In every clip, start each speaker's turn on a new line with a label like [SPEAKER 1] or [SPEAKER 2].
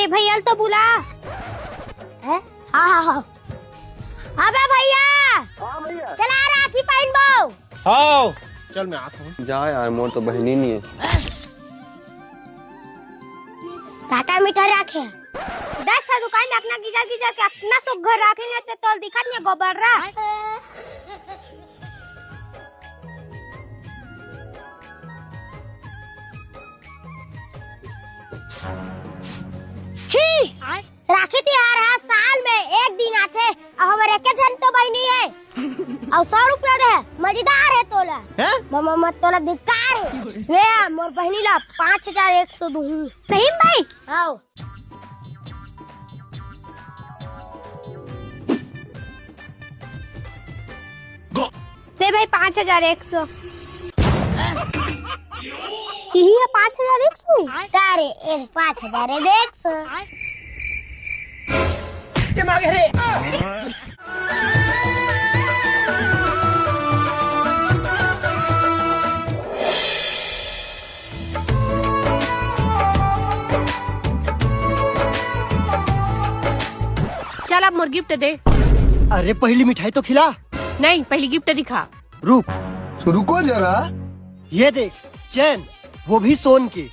[SPEAKER 1] ए भैया तो बुला है। हाँ हाँ अबे भैया चला राखी पहन बो।
[SPEAKER 2] हाँ चल मैं आता हूँ।
[SPEAKER 3] जा यार मोर तो बहनी नहीं है।
[SPEAKER 1] टाटा मीठा रखे 10 दुकान में अपना गिजा गिजा के अपना सब घर रखेंगे तो दिखा नहीं गोबर रहा। राखी त्योहार हर साल में एक दिन आते और हमारे एक जन तो बहनी है और 100 रुपया दे मजेदार है तोला मामा मत तोला धिक्कार है। ले मोर बहनी ला 5100 दूँ सही भाई। आओ दे भाई 5100 यही है 5100 तारे 5100
[SPEAKER 4] चल अब मोर गिफ्ट दे।
[SPEAKER 2] अरे पहली मिठाई तो खिला।
[SPEAKER 4] नहीं पहली गिफ्ट दिखा।
[SPEAKER 2] रुको जरा। ये देख चैन वो भी सोन की।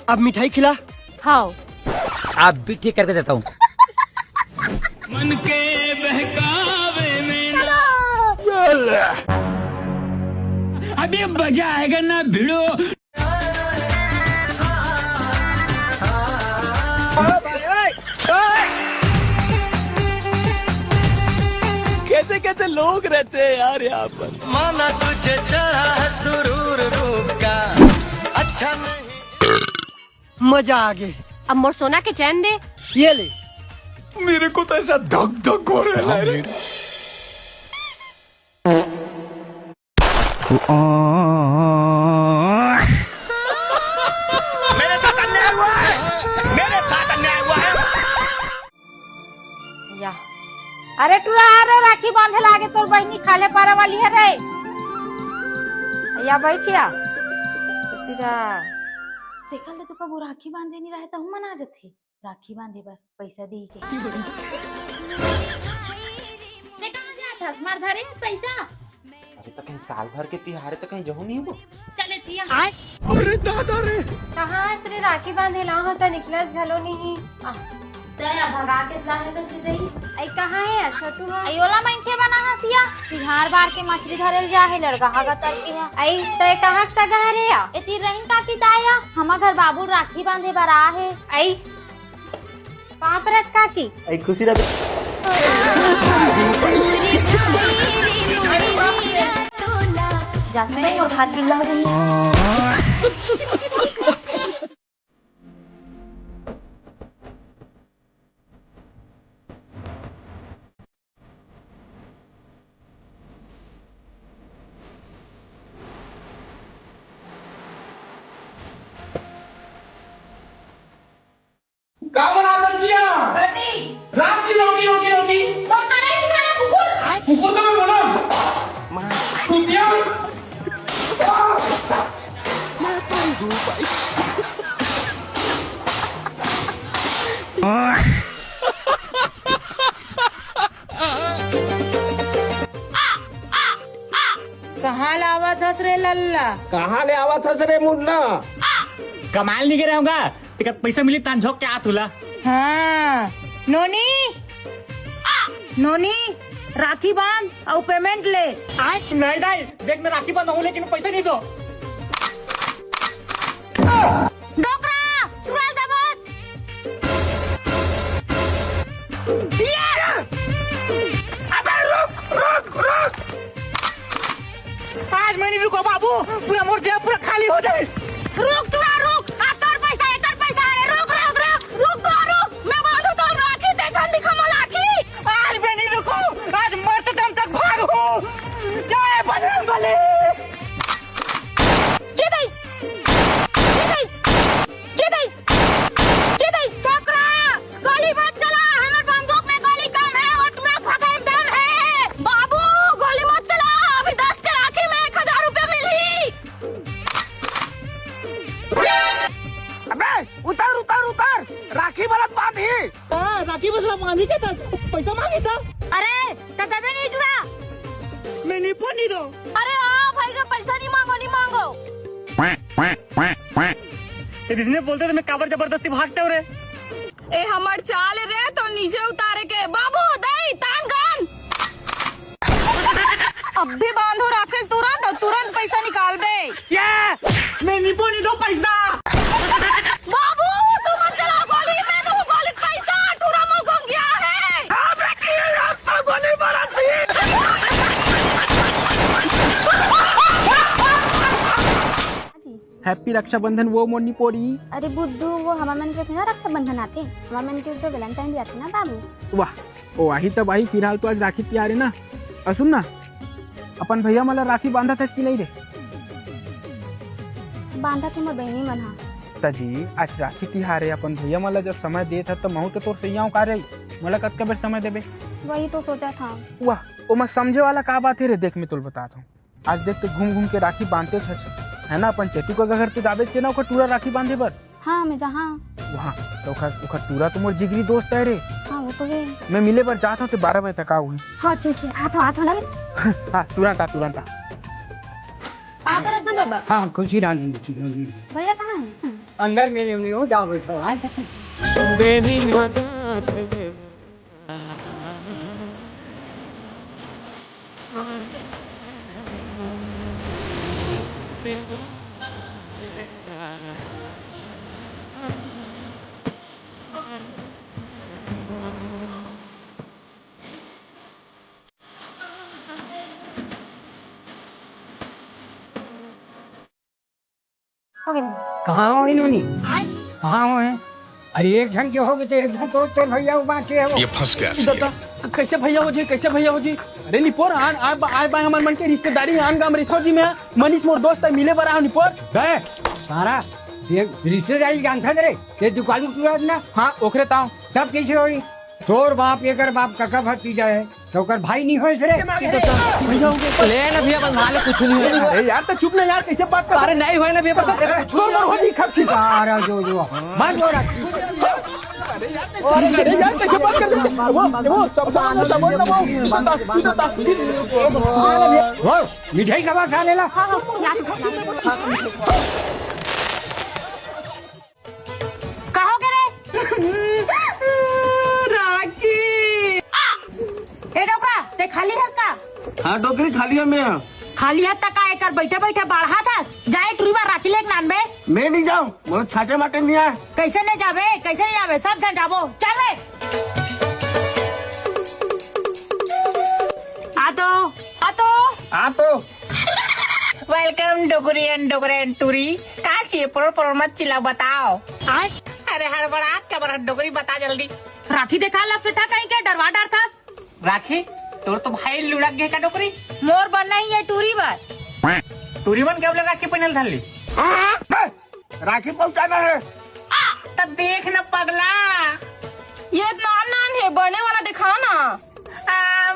[SPEAKER 2] अब मिठाई खिला।
[SPEAKER 4] हाँ
[SPEAKER 5] आप भी ठीक करके देता हूँ।
[SPEAKER 6] मन के बहकावे में अभी मजा आएगा ना भिड़ो।
[SPEAKER 2] कैसे कैसे लोग रहते हैं यार यहाँ पर। माना तुझे चढ़ा सुरूर रूप का अच्छा नहीं। मजा आ गया।
[SPEAKER 4] अब मोर सोना के चैन दे।
[SPEAKER 2] ये ले।
[SPEAKER 6] मेरे को तो ऐसा धक धक हो रहा है।
[SPEAKER 5] मेरे साथ अन्याय हुआ है। मेरे साथ अन्याय हुआ है।
[SPEAKER 7] या अरे टूरा अरे राखी बांधे लागे तोर बहनी खाले पारा वाली है रे। या बैठिया सीधा देखल ले तो कबू राखी बांधे नहीं रहे तो मना जथे राखी बांधे पर पैसा दी के ते कहां जात हस मार धरे पैसा।
[SPEAKER 8] अरे तो कहीं साल भर के तिहारे तो कहीं जहू नहीं हो।
[SPEAKER 7] चले थिया
[SPEAKER 6] अरे दादा रे
[SPEAKER 7] कहां श्री राखी बांधे ला होता निकलस घलो नहीं तया भगा के जाने तो सीधे आई कहां है छोटू है अयोला मैंथे बना हसिया बिहार बार के मछली धरल जा है लड़का हगा तर के है आई तय कहां सगा रे या एती रहीन का पिताया हम घर बाबू राखी बांधे बरा है आई पापरत का की
[SPEAKER 2] आई खुशी रह।
[SPEAKER 7] जाते नहीं उठा के ला रही
[SPEAKER 6] रात की रोटी रोटी रोटी तो खाना ही खाना कुकुर तो मैं बोला सुनिया मैं तो हूँ भाई।
[SPEAKER 7] कहाँ लावा थस रे लल्ला
[SPEAKER 5] कहाँ ले आवा था रे मुन्ना। कमाल नहीं करे होगा टिकट पैसा मिली तान झोंक के आ तुला।
[SPEAKER 7] हाँ नोनी नोनी राखी बांध और पेमेंट ले।
[SPEAKER 5] नहीं नहीं देख मैं राखी बंद हूँ लेकिन पैसा नहीं दो।
[SPEAKER 7] डोकरा तुरंत दबोच।
[SPEAKER 5] अबे रुक रुक रुक। आज मैं नहीं रुको बाबू पूरा मोर जेब पूरा खाली हो जाए।
[SPEAKER 7] रुक तुरा रुक आ तोर पैसा एकर पैसा है रुक रुक रुक रुक तुरा रुक मैं बांधू तो राखी ते जल्दी खमो राखी।
[SPEAKER 5] आज मैं नहीं रुको आज मरते दम तक भागू। जय बजरंगबली।
[SPEAKER 7] गोली मत चला हमारे बंदूक में गोली कम है और तुरा खत्म दम है। बाबू गोली मत चला अभी 10 के राखी में 1000 रुपया मिली।
[SPEAKER 2] बांधी क्या था? पैसा मांगे था?
[SPEAKER 7] अरे तब नहीं जुड़ा।
[SPEAKER 2] मैं नहीं पानी दो।
[SPEAKER 7] अरे हाँ भाई का पैसा नहीं मांगो, नहीं मांगो।
[SPEAKER 5] इसने बोलते थे मैं काबर जबरदस्ती भागते हो रे।
[SPEAKER 7] ए हमार चाल रे तो नीचे उतारे के बाबू दई तान गान। अब भी बांधो राखे तुरंत और तुरंत पैसा निकाल दे।
[SPEAKER 2] मैं नहीं पानी दो पैसा।
[SPEAKER 7] बाबू तू मत चला गोली, मैं तो गोली पैसा टूरा मुल्क हो गया है।
[SPEAKER 2] गोली मारा सी।
[SPEAKER 9] हैप्पी रक्षाबंधन वो मोनी पोरी।
[SPEAKER 10] अरे बुद्धू वो हमारे मन के ना रक्षाबंधन आते, हमारे मन के तो वैलेंटाइन भी आते ना बाबू।
[SPEAKER 9] वाह ओ वही तो भाई फिलहाल तो आज राखी तैयार है ना। और सुन ना अपन भैया मला राखी बांधा था कि नहीं रे?
[SPEAKER 10] बांधा थे मोर बहनी मन हा।
[SPEAKER 9] सजी आज राखी तिहार है, अपन भैया मला जब समय दे था तो महू तो तोर सैया का रही मला कतका बेर समय देबे।
[SPEAKER 10] वही तो सोचा था।
[SPEAKER 9] वाह ओ मैं समझे वाला का बात है रे। देख मैं तुल बताता हूँ, आज देख तो घूम घूम के राखी बांधते है ना। अपन चेतू का घर तो जाबे चे ना ओकर टूरा राखी बांधे बर।
[SPEAKER 10] हाँ मैं जहाँ
[SPEAKER 9] वहाँ तो ओकर टूरा तो मोर जिगरी दोस्त है रे।
[SPEAKER 10] हाँ वो तो है।
[SPEAKER 9] मैं मिले पर जाता हूँ तो 12 बजे तक आऊँ।
[SPEAKER 10] हाँ ठीक है आता ना।
[SPEAKER 9] हाँ तुरंत
[SPEAKER 10] आता रहता बाबा।
[SPEAKER 9] हाँ खुशी रान
[SPEAKER 10] भैया कहाँ है?
[SPEAKER 9] अंदर मेरे नहीं हो जाओ बैठो।
[SPEAKER 11] कहाँ हो इन्होंने? कहाँ हो है? अरे एक जन के हो गए थे, एक जन तो भैया बाकी है वो।
[SPEAKER 12] ये फंस गया।
[SPEAKER 9] कैसे भैया हो जी, कैसे भैया हो जी? अरे निपोर आए बाय हमर मन के रिश्तेदारी आन गाम रिथो जी में मनीष मोर दोस्त है मिले बरा निपोर।
[SPEAKER 11] बे सारा ये रिश्तेदारी जानता रे, ये दुकान की ना।
[SPEAKER 9] हाँ ओकरे ताऊ
[SPEAKER 11] सब कैसे होई? तोर बाप एकर बाप काका भतीजा है तो ओकर भाई नहीं होइस रे।
[SPEAKER 9] भैया हो गए
[SPEAKER 2] ले ना भैया बस माले कुछ नहीं है।
[SPEAKER 9] अरे यार तो चुप ना यार, कैसे बात कर।
[SPEAKER 2] अरे नहीं हुए ना भैया पर
[SPEAKER 9] छोड़ मर हो जी खप खी।
[SPEAKER 11] सारा जो मार दो रखी।
[SPEAKER 9] अरे यार कैसे बात कर। वो सब
[SPEAKER 11] वो मिठाई का बात खा लेला।
[SPEAKER 7] कहो के रे राखी। ए डोकरा ते खाली हंस का?
[SPEAKER 2] हाँ डोकरी खाली है मैं।
[SPEAKER 7] खाली हाथ तक आए कर बैठे बैठे बाढ़ा था जाए टूरी बार राखी लेक नान बे।
[SPEAKER 2] मैं नहीं जाऊँ, मुझे छाते माटे नहीं आए।
[SPEAKER 7] कैसे नहीं जाबे, कैसे नहीं जाबे, सब जन जाबो चल बे।
[SPEAKER 2] आतो
[SPEAKER 5] वेलकम डोगरी एंड टूरी। कहाँ चाहिए पर मत चिल्ला बताओ। अरे हड़बड़ाहट क्या बड़ा डोगरी बता जल्दी।
[SPEAKER 7] राखी देखा ला फिटा कहीं के डरवा डर था।
[SPEAKER 5] राखी तोर तो भाई लुढ़क गए का डोगरी।
[SPEAKER 7] मोर बनना ही है टूरी बार।
[SPEAKER 5] टूरी बन कब लगा राखी पहनल थाली?
[SPEAKER 2] राखी पहुँचाना है।
[SPEAKER 5] तब देख न पगला,
[SPEAKER 7] ये नान है बने वाला दिखा ना।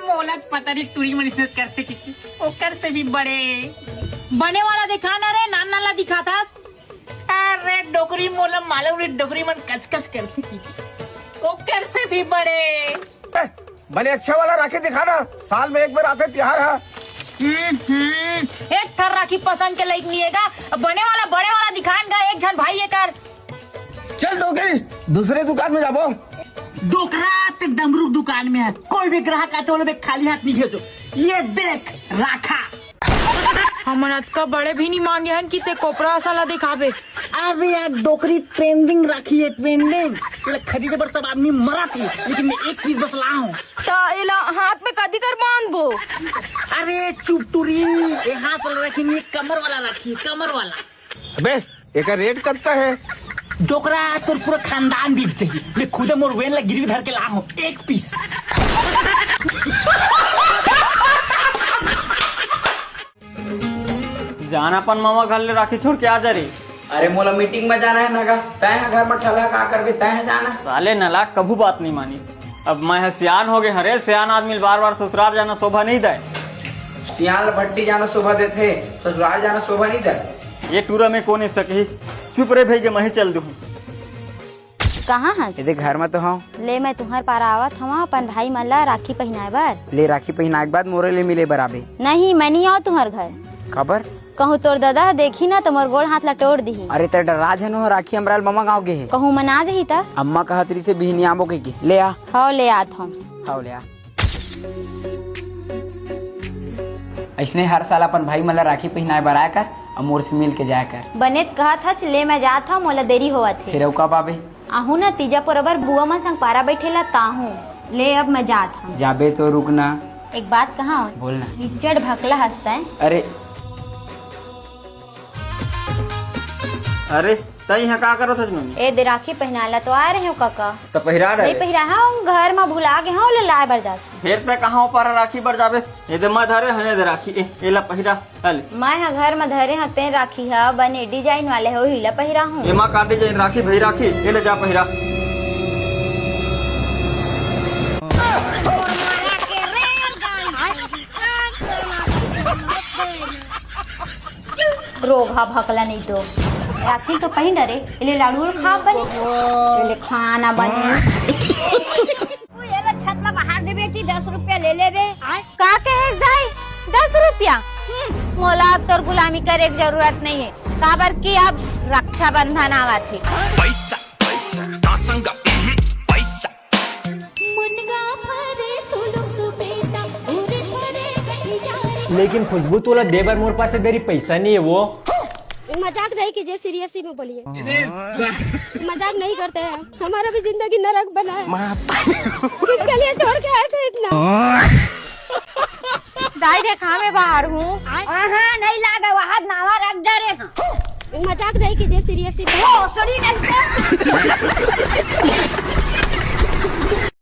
[SPEAKER 5] मोलक पता नहीं टूरी मन इसने करते की ओकर से भी बड़े
[SPEAKER 7] बने वाला दिखा ना रे, नान नाला दिखा था।
[SPEAKER 5] अरे डोगरी मोलम मालूम रे डोगरी मन कच करती की ओकर से भी बड़े।
[SPEAKER 2] भले अच्छा वाला राखी दिखाना, साल में एक बार आते त्योहार है।
[SPEAKER 7] एक थर राखी पसंद के लायक नहीं हैगा, बने वाला बड़े वाला दिखाएगा एक जन भाई ये कर।
[SPEAKER 2] चल डोकरी दूसरे दुकान में जाबो।
[SPEAKER 5] डोकरा ते डमरू दुकान में है, कोई भी ग्राहक आते हो खाली हाथ नहीं भेजो। ये देख राखा
[SPEAKER 7] हमन का बड़े भी नहीं मांगे हन कि ते कोपरा साला दिखाबे।
[SPEAKER 5] अरे यार डोकरी ट्रेंडिंग राखी है, ट्रेंडिंग खरीदे पर सब आदमी मरा थे, लेकिन मैं एक पीस बस ला हूँ।
[SPEAKER 7] हाथ में कदी कर बांधबो।
[SPEAKER 5] अरे चुप टूरी, ये हाथ वाला राखी नहीं, कमर वाला राखी है, कमर वाला।
[SPEAKER 2] अबे एक रेट कब है?
[SPEAKER 5] डोकरा तो पूरा खानदान बीत चाहिए, मैं खुद मोर वेन ला गिरवी धर के ला हूँ एक पीस।
[SPEAKER 13] जाना अपन मामा घर ले राखी छोड़ के आ जा रही।
[SPEAKER 14] अरे मोला मीटिंग में जाना है नगा, तय घर में ठला का करबे, तय जाना।
[SPEAKER 13] साले नलाक कभू बात नहीं मानी। अब मैं सियान हो गए, हरे सियान आदमी बार बार ससुराल जाना शोभा नहीं दे।
[SPEAKER 14] सियान भट्टी जाना शोभा देते, ससुराल जाना शोभा नहीं दे।
[SPEAKER 13] ये टूरा में कौन सके, चुप रे भाई मैं चल दूँ।
[SPEAKER 7] कहाँ है?
[SPEAKER 14] यदि घर में तो हूँ।
[SPEAKER 7] ले मैं तुम्हार पार आवत हूँ अपन भाई मन ला राखी पहनाए बर।
[SPEAKER 14] ले राखी पहनाए के बाद मोरे ले मिले बराबे।
[SPEAKER 7] नहीं मैं नहीं आओ तुम्हार घर।
[SPEAKER 14] खबर
[SPEAKER 7] कहूँ तोर दादा देखी ना तुम्हार गोड़ हाथ ला तोड़ दी।
[SPEAKER 14] अरे तेरा डरा जनो राखी अमराल मामा गाँव गे है।
[SPEAKER 7] कहूँ मना जही ता
[SPEAKER 14] अम्मा कहतरी से बिहनी आबो के ले आ।
[SPEAKER 7] हाँ ले आत हम।
[SPEAKER 14] हाँ ले आ। ऐसने हर साल अपन भाई मला राखी पहनाए बराया कर और मोर से मिल के जाया कर।
[SPEAKER 7] बनेत कहा था ले मैं जात हूँ मोला देरी होवा थे।
[SPEAKER 14] फिर कब आबे?
[SPEAKER 7] आहू ना तीजा बराबर बुआ मन संग पारा बैठेला ताहू। ले अब मैं जात हूँ।
[SPEAKER 14] जाबे तो रुकना।
[SPEAKER 7] एक बात कहा
[SPEAKER 14] बोलना।
[SPEAKER 7] रिचर्ड भकला हंसता है।
[SPEAKER 13] अरे तई यहाँ का करो था मम्मी?
[SPEAKER 7] ए दे राखी पहनाला तो आ रहे हो काका।
[SPEAKER 13] तो पहिरा रहे?
[SPEAKER 7] नहीं पहिरा हूँ घर में भुला गए हूँ ले लाए बर जात।
[SPEAKER 13] फिर ते कहाँ पर राखी बर जाबे? ये दे मैं धरे हैं दे राखी ए ला पहिरा चल।
[SPEAKER 7] मैं हाँ घर में धरे हैं ते राखी है बने डिजाइन वाले हो हिला पहिरा हूँ।
[SPEAKER 13] ए माँ का डिजाइन राखी भई राखी ये ले जा पहिरा।
[SPEAKER 7] रोगा भकला नहीं तो राखी तो पहन डरे इले लाडू खा बने इले खाना बने।
[SPEAKER 1] छत में बाहर दे बेटी 10 रुपया ले ले बे।
[SPEAKER 7] का कहे जाई 10 रुपया? मोला अब तोर गुलामी करे की जरूरत नहीं है काबर की अब रक्षाबंधन आवा थी।
[SPEAKER 2] पैसा पैसा संग पैसा
[SPEAKER 13] लेकिन खुशबू तोला देवर मोर पास देरी पैसा नहीं है वो।
[SPEAKER 1] मजाक नहीं कीजिए सीरियसली में बोलिए। मजाक नहीं करते हैं हमारा भी जिंदगी नरक बना है। किसके लिए छोड़ के आए थे इतना?
[SPEAKER 7] दाई देखा मैं बाहर हूँ।
[SPEAKER 1] नहीं लागा वहाँ नावा रख जा रहे हैं। मजाक नहीं कीजिए सीरियसली में।